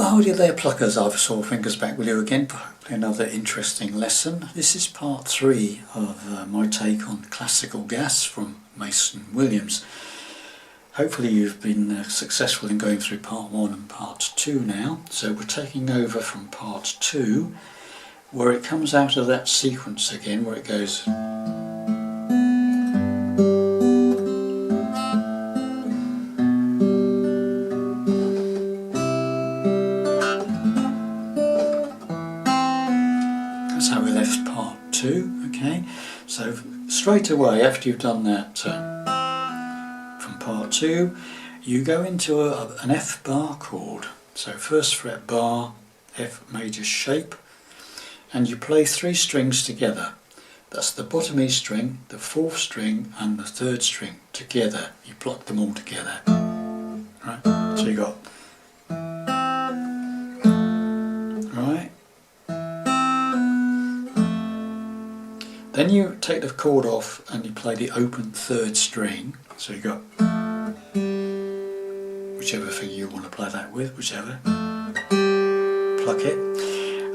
Well, howdy there pluckers, Ivor Sawfingers back with you again for hopefully another interesting lesson. This is part 3 of my take on classical gas from Mason Williams. Hopefully you've been successful in going through part 1 and part 2 now, so we're taking over from part 2 where it comes out of that sequence again where it goes part 2, okay, so straight away after you've done that from part 2 you go into an F bar chord, so first fret bar, F major shape, and you play 3 strings together. That's the bottom E string, the 4th string and the 3rd string together. You pluck them all together, right, so you got right. Then you take the chord off and you play the open 3rd string, so you got whichever finger you want to play that with, whichever, pluck it,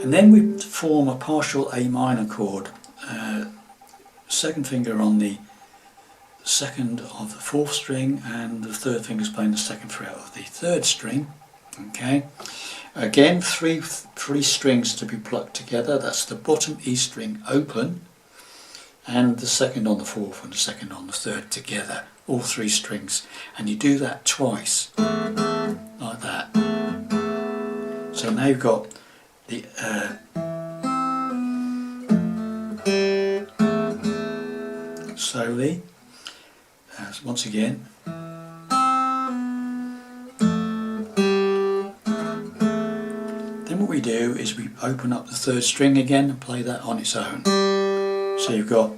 and then we form a partial A minor chord, 2nd finger on the 2nd of the 4th string and the 3rd finger is playing the 2nd fret of the 3rd string, okay. Again three strings to be plucked together, that's the bottom E string open, and the 2nd on the 4th and the 2nd on the 3rd together, all 3 strings, and you do that twice, like that. So now you've got the slowly, once again, then what we do is we open up the 3rd string again and play that on its own. So you've got,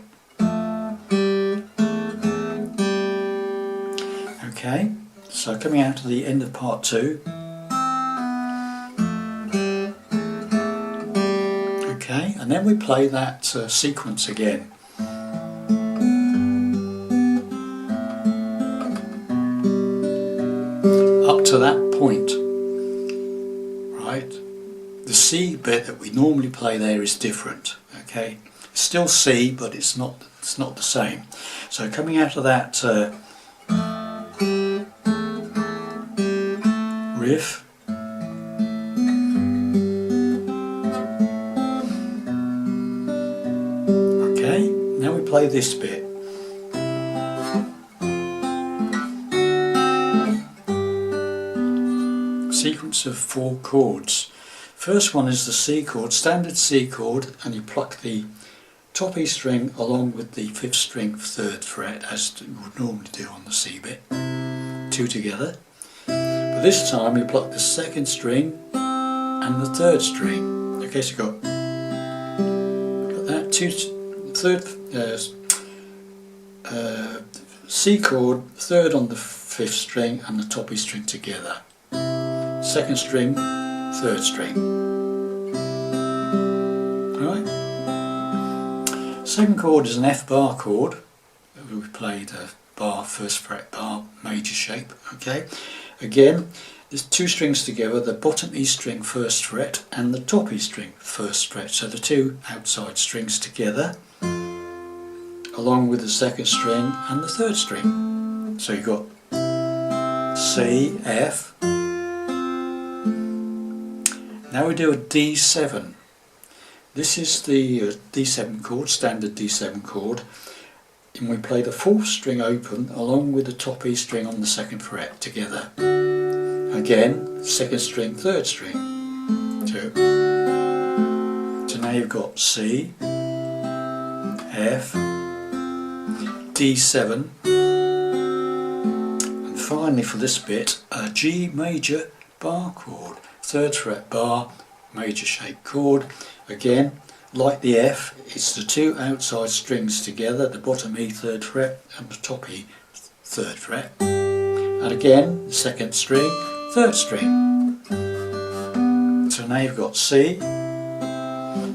okay, so coming out to the end of part 2, okay, and then we play that sequence again. Up to that point, right, the C bit that we normally play there is different, okay. Still C, but it's not the same. So coming out of that riff, okay, now we play this bit. Sequence of 4 chords. First one is the C chord, standard C chord, and you pluck the top E string along with the 5th string 3rd fret as you would normally do on the C bit, 2 together. But this time you pluck the 2nd string and the 3rd string. Okay, so you've got that C chord, 3rd on the 5th string and the top E string together. 2nd string, 3rd string. Alright? 2nd chord is an F bar chord. We played a bar, 1st fret bar, major shape, okay. Again, there's 2 strings together, the bottom E string 1st fret and the top E string 1st fret, so the 2 outside strings together, along with the 2nd string and the 3rd string. So you've got C, F. Now we do a D7. This is the D7 chord, standard D7 chord, and we play the 4th string open along with the top E string on the 2nd fret together. Again, 2nd string, 3rd string. So now you've got C, F, D7, and finally for this bit a G major bar chord, 3rd fret bar, major shape chord. Again, like the F, it's the 2 outside strings together, the bottom E 3rd fret and the top E 3rd fret. And again, the 2nd string, 3rd string. So now you've got C,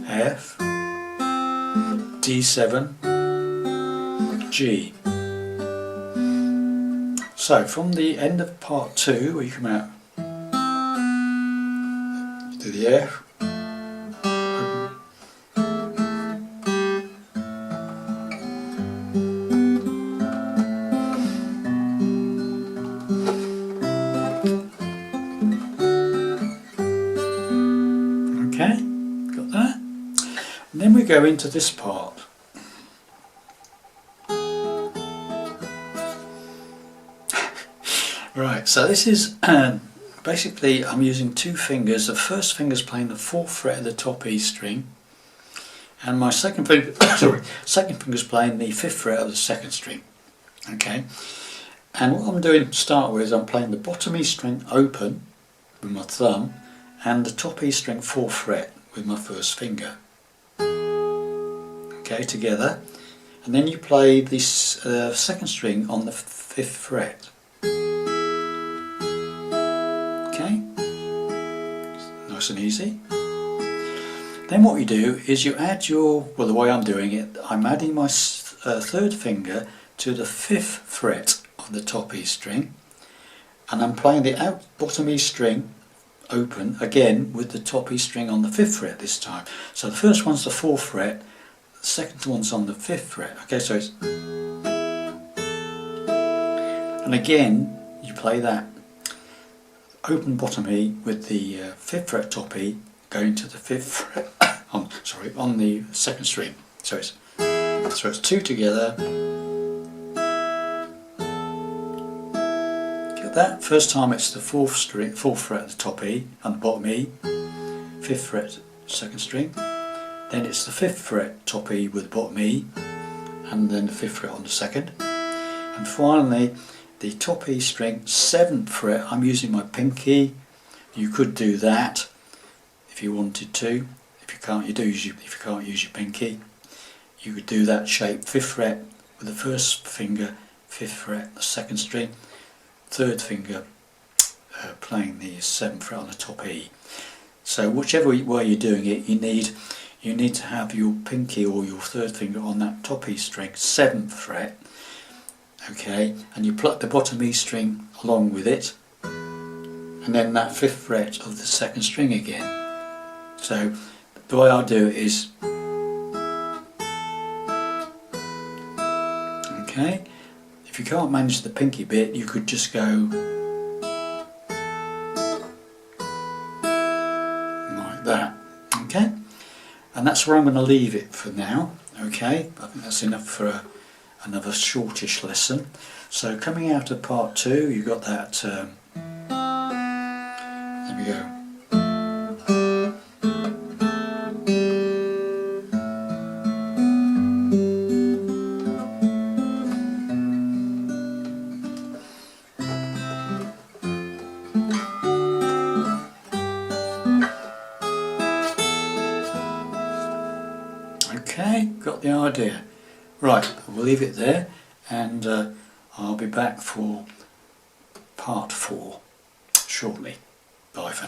F, D7, G. So from the end of part 2 we come out do the F. Okay, got that. And then we go into this part. Right, so this is basically I'm using two fingers. The first finger is playing the 4th fret of the top E string, and my second finger, second finger is playing the 5th fret of the 2nd string. Okay, and what I'm doing to start with is I'm playing the bottom E string open with my thumb, and the top E string 4th fret with my first finger. Okay, together, and then you play this 2nd string on the 5th fret. Okay, nice and easy. Then what you do is you add your, well, the way I'm doing it, I'm adding my 3rd finger to the 5th fret of the top E string, and I'm playing the bottom E string open again with the top E string on the 5th fret this time. So the first one's the 4th fret, the second one's on the 5th fret. Okay, so it's, and again you play that open bottom E with the 5th fret top E going to the 5th fret on the 2nd string. So it's 2 together. Get that? First time it's the 4th fret at the top E and the bottom E, 5th fret 2nd string. Then it's the 5th fret top E with bottom E, and then the 5th fret on the 2nd. And finally the top E string 7th fret, I'm using my pinky. You could do that if you wanted to. If you can't, if you can't use your pinky, you could do that shape 5th fret with the 1st finger, 5th fret the 2nd string, 3rd finger playing the 7th fret on the top E. So whichever way you're doing it, you need to have your pinky or your 3rd finger on that top E string 7th fret. Okay, and you pluck the bottom E string along with it, and then that 5th fret of the 2nd string again. So the way I do it is, okay, if you can't manage the pinky bit, you could just go like that. Okay, and that's where I'm going to leave it for now. Okay, I think that's enough for another shortish lesson. So coming out of part 2, you got that, there we go. Okay, got the idea. Right, we'll leave it there, and I'll be back for part 4 shortly. Bye for now.